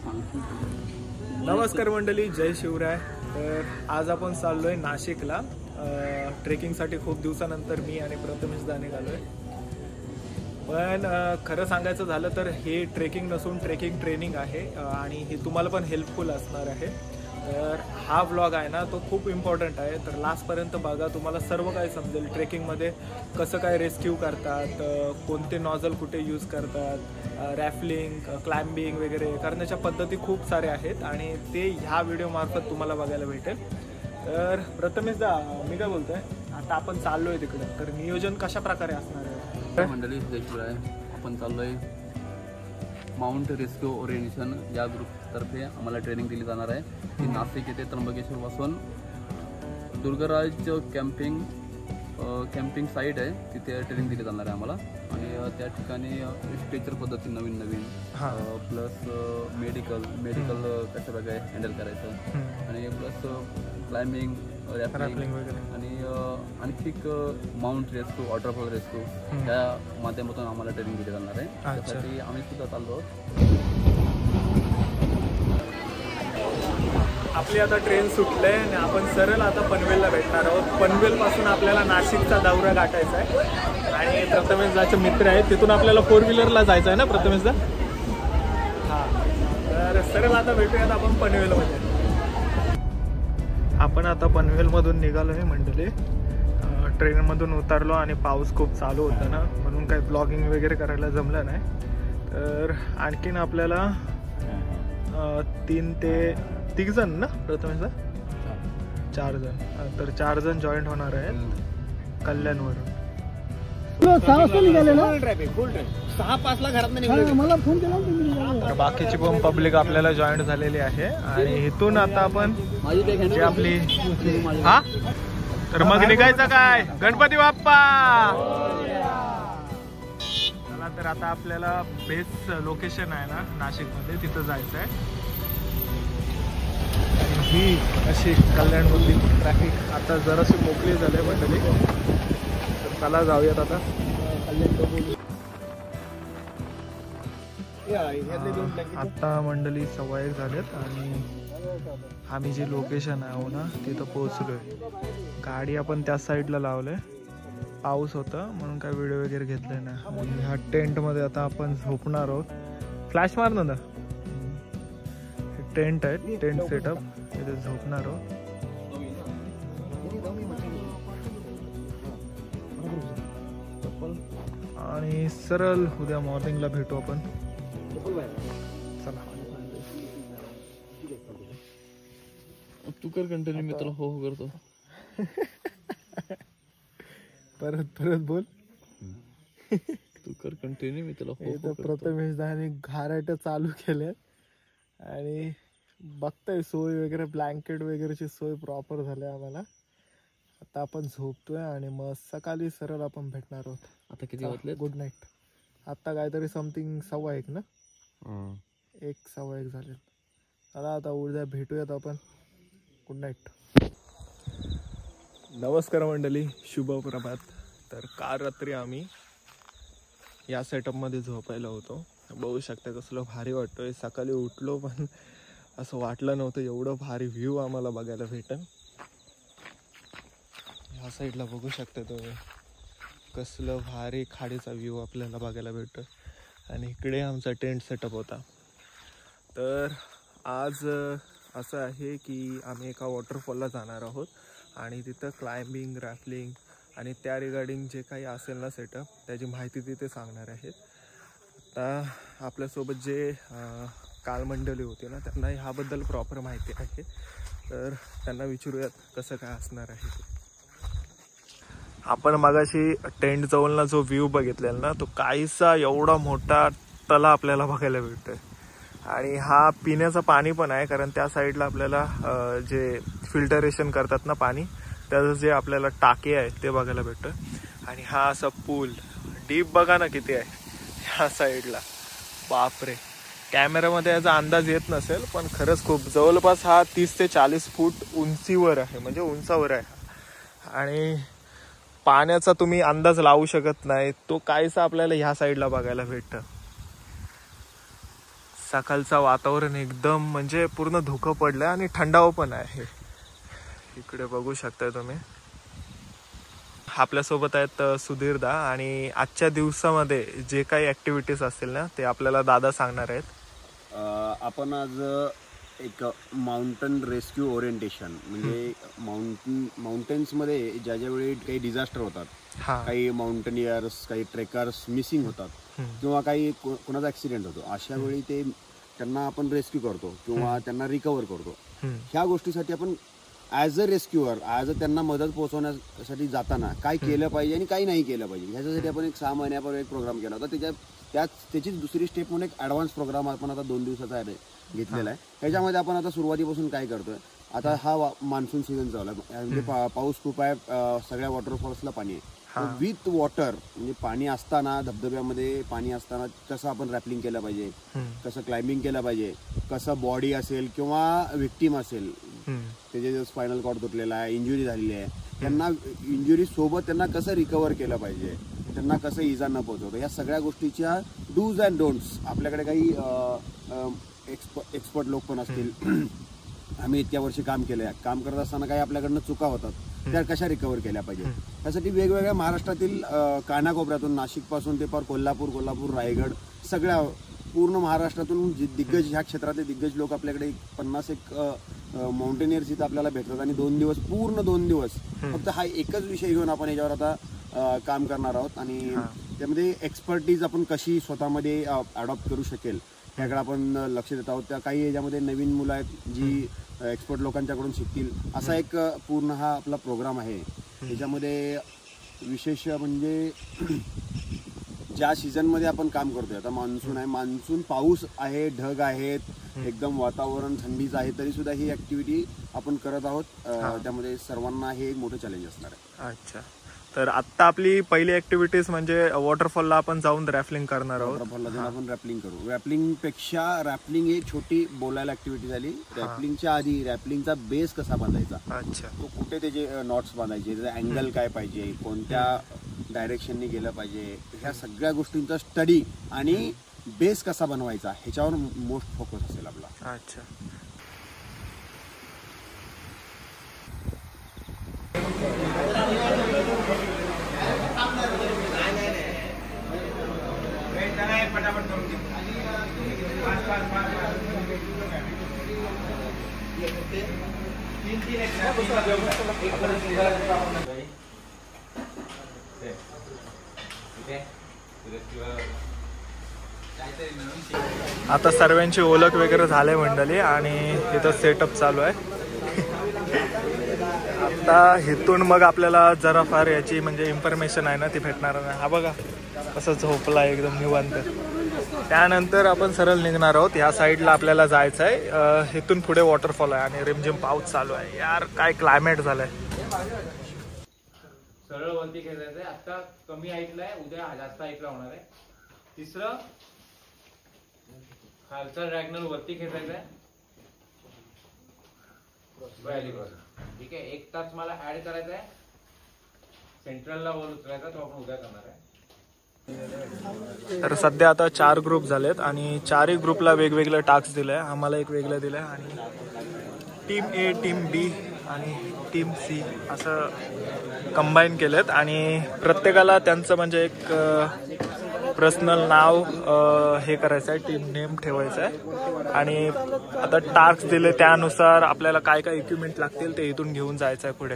नमस्कार मंडळी, जय शिवराय. तर आज आपण चाललोय नाशिकला ट्रेकिंगसाठी. खूप दिवसानंतर मी आणि प्रथमेश दा निघालोय. पण खरं सांगायचं झालं तर हे ट्रेकिंग नसून ट्रेकिंग ट्रेनिंग आहे आणि हे तुम्हाला पण हेल्पफुल असणार आहे. तर हा व्लॉग आहे ना, तो खूप इम्पॉर्टंट आहे. तर लास्टपर्यंत बघा, तुम्हाला सर्व काही समजेल. ट्रेकिंगमध्ये कसं काय रेस्क्यू करतात, कोणते नॉझल कुठे यूज करतात, रॅफलिंग, क्लाइम्बिंग वगैरे करण्याच्या पद्धती खूप साऱ्या आहेत आणि ते ह्या व्हिडिओमार्फत तुम्हाला बघायला भेटेल. तर प्रथमेश दा, मी काय बोलतोय, आता आपण चाललोय तिकडे, तर नियोजन कशा प्रकारे असणार आहे? मंडळी जयशिवराय, आपण चाललोय माउंट रेस्क्यू ओरिएंटेशन या ग्रुपतर्फे आम्हाला ट्रेनिंग दिली जाणार आहे. ती नाशिक येथे त्र्यंबकेश्वरपासून दुर्गराज कॅम्पिंग साईट आहे, तिथे ट्रेनिंग दिली जाणार आहे आम्हाला. आणि त्या ठिकाणी स्ट्रेचर पद्धती नवीन प्लस मेडिकल कसं बघाय हँडल करायचं आणि प्लस क्लाइम्बिंग, रॅफलिंग आणि आणखी एक माउंट रेस्क्यू, वॉटरफॉल रेस्क्यू या माध्यमातून आम्हाला ट्रेनिंग दिली जाणार आहे. त्यासाठी आम्ही सुद्धा चाललो आहोत. आपली आता ट्रेन सुटले आणि आपण सरळ आता पनवेलला भेटणार आहोत. पनवेलपासून आपल्याला नाशिकचा दौरा गाठायचा आहे आणि प्रथमेश दाचे मित्र आहेत, तिथून आपल्याला 4 व्हीलरला जायचं आहे ना प्रथमेश दा? हां, तर सरळ आता भेटूयात आपण पनवेलमध्ये. आपण आता पनवेलमधून निघालो आहे मंडळी. ट्रेनमधून उतरलो आणि पाऊस खूप चालू होता ना, म्हणून काही ब्लॉगिंग वगैरे करायला जमलं नाही. तर आणखीन आपल्याला 3 ते 3 जण ना प्रथमेश, 4 जण, तर 4 जण जॉईंट होणार आहेत कल्याणवरून. 6 निघाले ना, 6:05 ला घरात मला फोन केला. बाकीची पण पब्लिक आपल्याला जॉईंट झालेली आहे आणि इथून आता आपण जी आपली तर मग निघायचं काय, गणपती बाप्पा. चला, तर आता आपल्याला बेस्ट लोकेशन आहे ना नाशिकमध्ये, तिथं जायचं आहे. ही अशी कल्याणमधली ट्रॅफिक आता जराशी मोकळी झाली मंडळी, तर चला जाऊयात आता. आता मंडळी 1:15 झालेत आणि आम्ही जे लोकेशन आहे ना तिथं पोहोचलोय. गाडी आपण त्या साईडला लावलंय, पाऊस होता म्हणून काय व्हिडिओ वगैरे घेतलाय ना. आणि ह्या टेंटमध्ये आता आपण झोपणार आहोत. फ्लॅश मार ना, टेंट आहे, टेंट सेटअप, तिथे झोपणार आहोत. आणि सरळ उद्या मॉर्निंगला भेटू आपण. चला, तू कर कंटिन्यू, मी तुला हो करतो. परत बोल. तू कर कंटिन्यू, मी तुला हो करतो. प्रथमेश दाने घाराट चालू केल्या आणि बघताय सोय वगैरे, ब्लँकेट वगैरेची सोय प्रॉपर झाली आम्हाला. आता आपण झोपतोय आणि मग सकाळी सरळ आपण भेटणार आहोत. आता किती वाजले? Good night. आता काहीतरी समथिंग 1:15 ना, 1:15 झाले. चला आता उद्या भेटूयात आपण. Good night. नमस्कार मंडळी, शुभ प्रभात. तर काल रात्री आम्ही या सेटअपमध्ये झोपायला होतो. बघू शकता कसलं भारी वाटतोय. सकाळी उठलो पण असं वाटलं नव्हतं एवढं भारी व्ह्यू आम्हाला बघायला भेटेल. ह्या साईडला बघू शकता तुम्ही कसलं भारी खाडीचा व्ह्यू आपल्याला बघायला भेटतो. आणि इकडे आमचा टेंट सेटअप होता. तर आज असं आहे की आम्ही एका वॉटरफॉलला जाणार आहोत आणि तिथं क्लाइम्बिंग, रॅफलिंग आणि त्या रिगार्डिंग जे काही असेल ना सेटअप, त्याची माहिती तिथे सांगणार आहेत. आता आपल्यासोबत जे काल मंडळी होती ना, त्यांना ह्याबद्दल प्रॉपर माहिती आहे. तर त्यांना विचारूयात कसं काय असणार आहे ते. आपण मगाशी टेंट जवळला जो व्ह्यू बघितलेला ना, तो काहीसा एवढा मोठा तला आपल्याला बघायला भेटतोय. आणि हा पिण्याचं पाणी पण आहे, कारण त्या साईडला आपल्याला जे फिल्टरेशन करतात ना पाणी, त्याचं जे आपल्याला टाके आहे ते बघायला भेटतं. आणि हा असा पूल डीप बघा ना किती आहे ह्या साईडला. बापरे, कॅमेरामध्ये याचा अंदाज येत नसेल पण खरंच खूप जवळपास हा 30 ते 40 फूट उंचीवर आहे, म्हणजे उंचावर आहे. आणि पाण्याचा तुम्ही अंदाज लावू शकत नाही, तो काहीसा आपल्याला ह्या साईडला बघायला भेटतं. सकाळचं वातावरण एकदम म्हणजे पूर्ण धुकं पडलं आणि थंडावा पण आहे. इकडे बघू शकताय तुम्ही. आपल्यासोबत आहेत सुधीरदा आणि आजच्या दिवसामध्ये जे काही ॲक्टिव्हिटीज असतील ना ते आपल्याला दादा सांगणार आहेत. आपण आज एक माउंटन रेस्क्यू ओरिएंटेशन म्हणजे माउंटेन्समध्ये ज्यावेळी काही डिझास्टर होतात, काही माउंटनियर्स काही ट्रेकर्स मिसिंग होतात किंवा काही कोणाचा ऍक्सिडेंट होतो, अशा वेळी त्यांना आपण रेस्क्यू करतो किंवा त्यांना रिकवर करतो. ह्या गोष्टीसाठी आपण ॲज अ रेस्क्युअर त्यांना मदत पोहोचवण्यासाठी जाताना काय केलं पाहिजे आणि काही नाही केलं पाहिजे ह्याच्यासाठी आपण एक 6 महिन्यापूर्वी एक प्रोग्राम केला होता. त्याचीच दुसरी स्टेप म्हणून एक ॲडव्हान्स प्रोग्राम आपण आता 2 दिवसाचा घेतलेला आहे. ह्याच्यामध्ये आपण आता सुरुवातीपासून काय करतोय, आता हा मान्सून सीझन चालू आहे म्हणजे पाऊस खूप आहे, सगळ्या वॉटरफॉल्सला पाणी आहे. विथ वॉटर म्हणजे पाणी असताना, धबधब्यामध्ये पाणी असताना कसं आपण रॅपलिंग केलं पाहिजे, कसं क्लाइम्बिंग केलं पाहिजे, कसं बॉडी असेल किंवा व्हिक्टीम असेल त्याचे स्पायनल कॉर्ड तुटलेला आहे, इंजुरी झालेली आहे, त्यांना इंजुरी सोबत त्यांना कसं रिकवर केलं पाहिजे, त्यांना कसं इजा न पोहोचवतं, या सगळ्या गोष्टीच्या डूज अँड डोंट्स आपल्याकडे काही एक्सपर्ट लोक पण असतील. आम्ही इतक्या वर्षी काम केलंय, काम करत असताना काही आपल्याकडनं चुका होतात, त्या कशा रिकवर केल्या पाहिजे त्यासाठी वेगवेगळ्या महाराष्ट्रातील कानाकोपऱ्यातून, नाशिकपासून ते पार कोल्हापूर, रायगड, सगळ्या पूर्ण महाराष्ट्रातून दिग्गज ह्या क्षेत्रातले दिग्गज लोक आपल्याकडे 50 माउंटेनियर्स इथं आपल्याला भेटतात आणि 2 दिवस पूर्ण 2 दिवस फक्त हा एकच विषय घेऊन आपण याच्यावर आता काम करणार आहोत. आणि त्यामध्ये एक्सपर्टीज आपण कशी स्वतःमध्ये अडॉप्ट करू शकेल ह्याकडे आपण लक्ष देत आहोत. त्या काही याच्यामध्ये नवीन मुलं आहेत जी एक्सपर्ट लोकांच्याकडून शिकतील, असा एक पूर्ण हा आपला प्रोग्राम आहे. त्याच्यामध्ये विशेष म्हणजे ज्या सीझनमध्ये आपण काम करतोय, आता मान्सून आहे, मान्सून पाऊस आहे, ढग आहेत, एकदम वातावरण थंडीचं आहे, तरी सुद्धा ही ऍक्टिव्हिटी आपण करत आहोत. त्यामध्ये सर्वांना हे एक मोठं चॅलेंज असणार आहे. अच्छा, तर आता आपली पहिली ऍक्टिव्हिटीज म्हणजे वॉटरफॉलला आपण जाऊन रॅपलिंग करणार आहोत. वॉटरफॉलला जाऊन आपण रॅपलिंग करू. रॅपलिंग पेक्षा रॅपलिंग एक छोटी बोलायला ऍक्टिव्हिटी झाली. रॅपलिंगच्या आधी रॅपलिंगचा बेस कसा बांधायचा, अच्छा, तो कुठे त्याचे नॉट्स बांधायचे, त्याचा अँगल काय पाहिजे, कोणत्या डायरेक्शनने गेलं पाहिजे, ह्या सगळ्या गोष्टींचा स्टडी आणि बेस कसा बनवायचा ह्याच्यावर मोस्ट फोकस असेल आपला. अच्छा, आता सर्वांची ओळख वगैरे झाले मंडळी आणि इथं सेटअप चालू आहे. आता इथून मग आपल्याला जरा फार याची म्हणजे इन्फॉर्मेशन आहे ना ती भेटणार नाही. हा बघा कसं झोपला एकदम निवांत. त्यानंतर आपण सरळ निघणार आहोत. ह्या साईडला आपल्याला जायचं आहे. इथून पुढे वॉटरफॉल आहे आणि रिमझिम पाऊस चालू आहे. यार काय क्लायमेट झालंय. सरळ वरती खेळायचंय. आता कमी हाईटला आहे, उद्या जास्त हाईटला होणार आहे. तिसरं खालचा डायगनल वरती खेळायचा आहे. ठीक आहे, 1 तास मला ऍड करायचा आहे. सेंट्रलला वर उतरायचा, तो आपण उद्या करणार आहे. तर सध्या आता 4 ग्रुप झालेत आणि 4ही ग्रुपला वेगवेगळे टास्क दिले. आम्हाला एक वेगळं दिलं आणि टीम ए, टीम बी आणि टीम सी असं कंबाईन केलेत आणि प्रत्येकाला त्यांचं म्हणजे एक पर्सनल नाव हे करायचं आहे, टीम नेम ठेवायचं आहे आणि आता टास्क दिले त्यानुसार आपल्याला काय काय इक्विपमेंट लागतील ते इथून घेऊन जायचं आहे पुढे.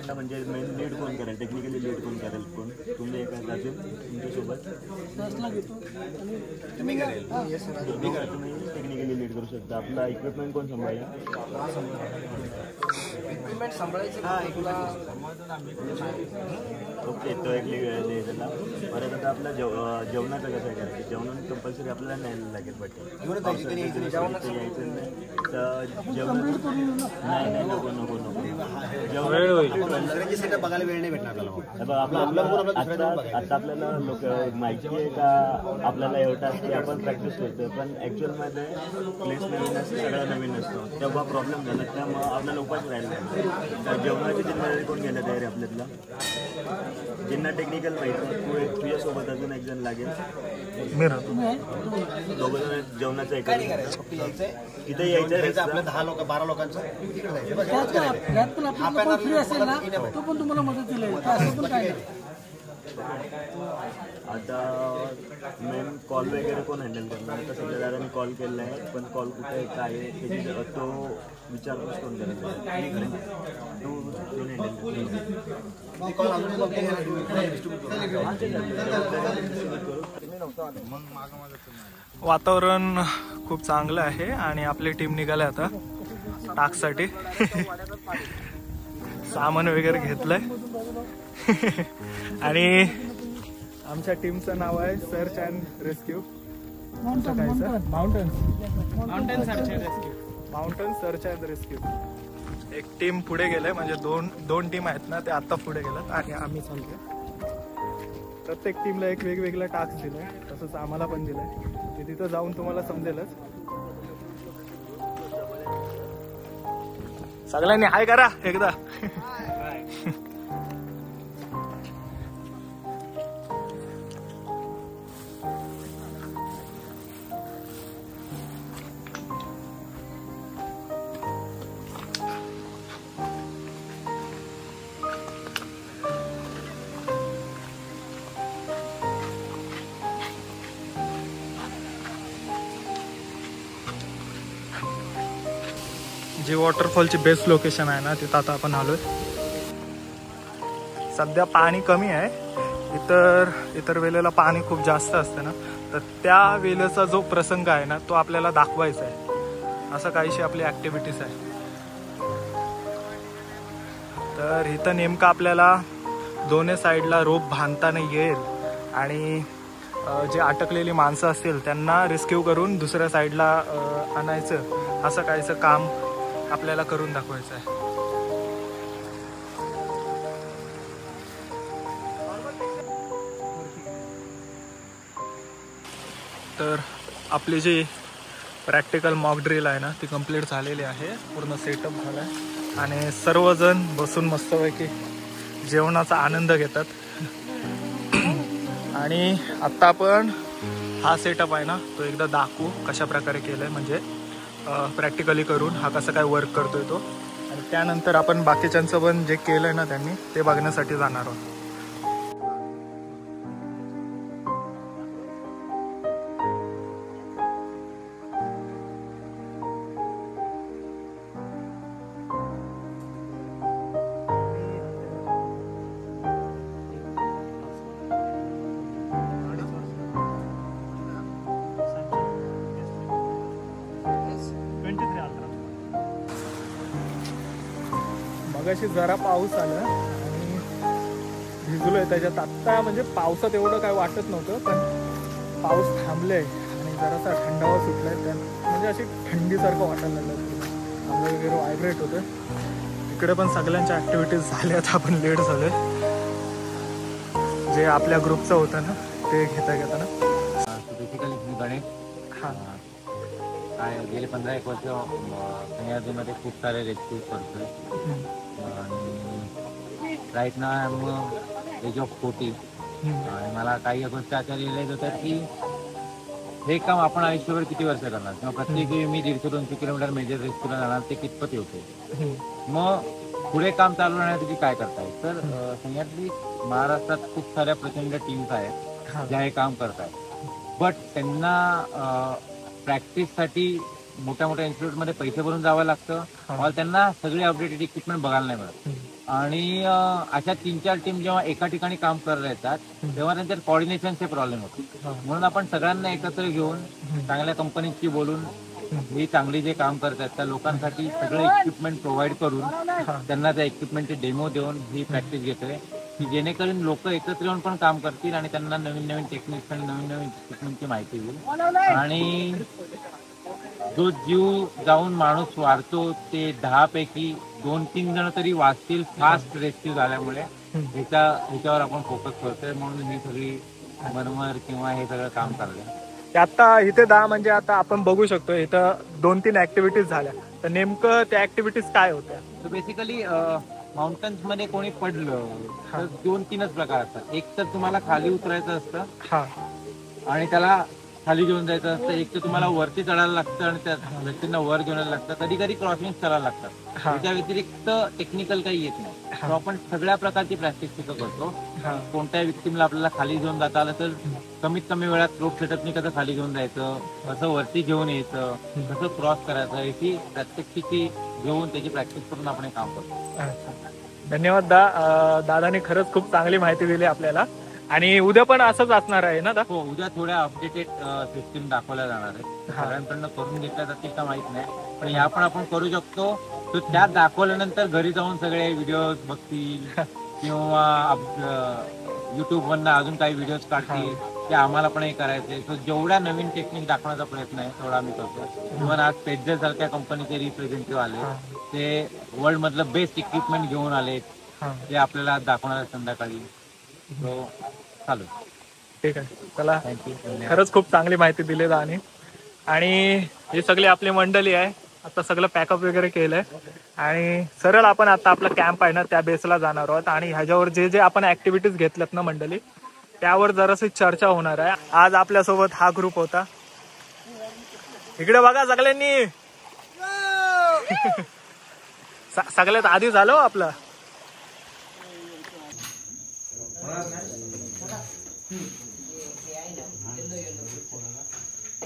म्हणजे लीड कोण करेल, टेक्निकली लीड कोण करेल, कोण तुम्ही एका जातील तुमच्यासोबत तुम्ही टेक्निकली लीड करू शकता. आपला इक्विपमेंट कोण सांभाळेल, इक्विपमेंट सांभाळायचं ओके, तो एक त्याला. परत आता आपलं जेवणाचं कसं करायचं, जेवण कंपल्सरी आपल्याला न्यायला लागेल. बट यायचं नाही तर जेवण नाही नको जेवण वेळ होईल. दुसऱ्यांचे सेटअप बघायला वेळ नाही भेटणार आपल्याला. आता आपल्याला लोक माहिती आहे का आपल्याला एवढा की आपण प्रॅक्टिस करतोय, पण ॲक्च्युअलमध्ये प्लेस नवीन असते, सगळं नवीन असतं. तेव्हा प्रॉब्लेम झाला, त्यामुळं आपल्याला उपास राहिला. तर जेवणाची जिम्मेदारी कोण घ्यायला तयार आहे आपल्यातला? ज्यांना टेक्निकल माहिती तुझ्यासोबत अजून एक जण लागेल, दोघं जण जेवणाचं एक तिथे यायचं आपल्या 10-12 लोकांचं फ्री असेल ना तो पण तुम्हाला मदत दिली असं पण काय नाही. आता मेन कॉल वगैरे कोण हँडल करणार? आता सध्या दादांनी कॉल केला आहे, पण कॉल कुठे आहे काय आहे त्याची तो विचारपूस कोण करायचा? तू वातावरण खूप चांगलं आहे आणि आपली टीम निघाली आता टाकसाठी. सामान वगैरे घेतलंय आणि आमच्या टीमचं नाव आहे search and rescue. Mountain search and rescue. एक टीम पुढे गेले, म्हणजे दोन टीम आहेत ना, ते आता पुढे गेलं आणि आम्ही चाललोय. प्रत्येक टीमला एक वेगवेगळा टास्क दिलाय, तसंच आम्हाला पण दिलंय. ते तिथं जाऊन तुम्हाला समजेलच. सगळ्यांनी हाय करा एकदा. जी वॉटरफॉलची बेस्ट लोकेशन आहे ना, तिथं आता आपण आलोय. सध्या पाणी कमी आहे. इतर वेळेला पाणी खूप जास्त असतं ना, तर त्या वेळेचा जो प्रसंग आहे ना, तो आपल्याला दाखवायचा आहे. असं काहीशी आपली ॲक्टिव्हिटीज आहे. तर इथं नेमकं आपल्याला दोन्ही साईडला रोप बांधताना येईल आणि जे अटकलेली माणसं असतील त्यांना रेस्क्यू करून दुसऱ्या साईडला आणायचं, असं काहीचं काम आपल्याला करून दाखवायचं आहे. तर आपली जी प्रॅक्टिकल मॉक ड्रिल आहे ना, ती कंप्लीट झालेली आहे. पूर्ण सेटअप झाला आहे आणि सर्वजण बसून मस्तपैकी जेवणाचा आनंद घेतात. आणि आत्ता आपण हा सेटअप आहे ना, तो एकदा दाखवू कशा प्रकारे केलं आहे, म्हणजे प्रॅक्टिकली करून हा कसा काय वर्क करतोय तो. आणि त्यानंतर आपण बाकीच्यांचं पण जे केलं आहे ना त्यांनी, ते बघण्यासाठी जाणार आहोत. मगाशी जरा पाऊस आला आणि भिजलोय त्याच्यात. आत्ता म्हणजे पावसात एवढं काय वाटत नव्हतं, पण पाऊस थांबले आणि जरासा थंडावा सुटलाय. म्हणजे अशी थंडीसारखं वाटायला लागलं. अंग वगैरे व्हायब्रेट होतं. इकडे पण सगळ्यांच्या ॲक्टिव्हिटीज झाल्यात. आपण लेट झालोय. जे आपल्या ग्रुपचं होतं ना, ते घेता ना. बेसिकली गणेश काय गेले 15-1 वर्ष सह्याद्रीमध्ये खूप सारे रेस्क्यू करतोय. आणि राईट ना एज ऑफ 40. आणि मला काही गोष्टी अशा रिअलाइज होतात की हे काम आपण आयुष्यभर किती वर्ष करणार, किंवा प्रत्येक वेळी मी 150-200 किलोमीटर मेजर रेस्क्यूला जाणार, ते कितपत होते. मग पुढे काम चालू राहण्यासाठी काय करताय? तर सह्याद्री महाराष्ट्रात खूप साऱ्या प्रचंड टीम्स आहेत ज्या हे काम करतायत. बट त्यांना प्रॅक्टिससाठी मोठ्या मोठ्या इन्स्टिट्यूटमध्ये पैसे भरून जावं लागतं. मला त्यांना सगळे अपडेटेड इक्विपमेंट बघायला नाही मिळत. आणि अशा 3-4 टीम जेव्हा एका ठिकाणी काम करत येतात तेव्हा त्यांच्यात कोऑर्डिनेशनचे प्रॉब्लेम होतो. म्हणून आपण सगळ्यांना एकत्र घेऊन चांगल्या कंपनीची बोलून ही चांगली जे काम करतात त्या लोकांसाठी सगळे इक्विपमेंट प्रोव्हाइड करून त्यांना त्या इक्विपमेंटचे डेमो देऊन ही प्रॅक्टिस घेतोय, की जेणेकरून लोक एकत्र येऊन पण काम करतील आणि त्यांना नवीन नवीन टेक्निक्स आणि नवीन नवीन इक्विपमेंटची माहिती होईल. आणि जो जीव जाऊन माणूस वाढतो ते 10 पैकी 2-3 जण तरी वाचतील फास्ट रेस्क्यू झाल्यामुळे ह्याच्यावर आपण फोकस करतोय, म्हणून ही सगळी मरमर किंवा हे सगळं काम चाललंय. आता इथे 10 म्हणजे आता आपण बघू शकतो इथं 2-3 ऍक्टिव्हिटीज झाल्या, तर नेमकं त्या ऍक्टिव्हिटीज काय होत्या? तर बेसिकली माउंटन्स मध्ये कोणी पडलं तर 2-3च प्रकार असतात. एक तर तुम्हाला खाली उतरायचं असतं आणि त्याला खाली घेऊन जायचं असतं, एक तर तुम्हाला वरती चढायला लागतं आणि त्या व्यक्तींना वर घेऊन लागतं, कधी कधी क्रॉसिंग करायला लागतात. त्याच्या व्यतिरिक्त टेक्निकल काही येत नाही. तर आपण सगळ्या प्रकारची प्रॅक्टिस तिथं करतो. कोणत्याही व्यक्तीला आपल्याला खाली घेऊन जाता आलं तर कमीत कमी वेळात रोप सेटअपनी कसं खाली घेऊन जायचं, कसं वरती घेऊन यायचं, कसं क्रॉस करायचं, याची प्रत्येकीची घेऊन त्याची प्रॅक्टिस करून आपण हे काम करतो. धन्यवाद दादाने खरंच खूप चांगली माहिती दिली आपल्याला. आणि उद्या पण असंच असणार आहे ना? हो, उद्या थोड्या अपडेटेड सिस्टीम दाखवल्या जाणार आहे. सगळ्यांकडनं करून घेतल्या जातील का माहित नाही, पण या पण आपण करू शकतो. तर त्यात दाखवल्यानंतर घरी जाऊन सगळे व्हिडिओज बघतील किंवा युट्यूब वरनं अजून काही व्हिडिओज काढतील, ते आम्हाला पण हे करायचंय. तर जेवढ्या नवीन टेक्निक दाखवण्याचा प्रयत्न आहे तेवढा आम्ही करतो. इव्हन आज पेजर सारख्या कंपनीचे रिप्रेझेंटेटिव्ह आले, ते वर्ल्ड मधलं बेस्ट इक्विपमेंट घेऊन आले, ते आपल्याला दाखवणार संध्याकाळी. चालू. ठीक आहे, चला. थँक्यू. खरंच खूप चांगली माहिती दिली दादाने. आणि ही सगळी आपली मंडळी आहे. आता सगळं पॅकअप वगैरे केलंय आणि सरळ आपण आता आपला कॅम्प आहे ना त्या बेसला जाणार आहोत. आणि ह्याच्यावर जे जे आपण ऍक्टिव्हिटीज घेतल्यात ना मंडळी, त्यावर जराशी चर्चा होणार आहे. आज आपल्यासोबत हा ग्रुप होता. इकडे बघा सगळ्यांनी. सगळ्यात आधी झालं आपलं.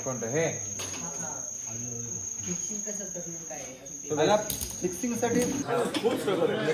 कोणतं हे फिक्सिंग साठी खूप स्ट्रगल आहे.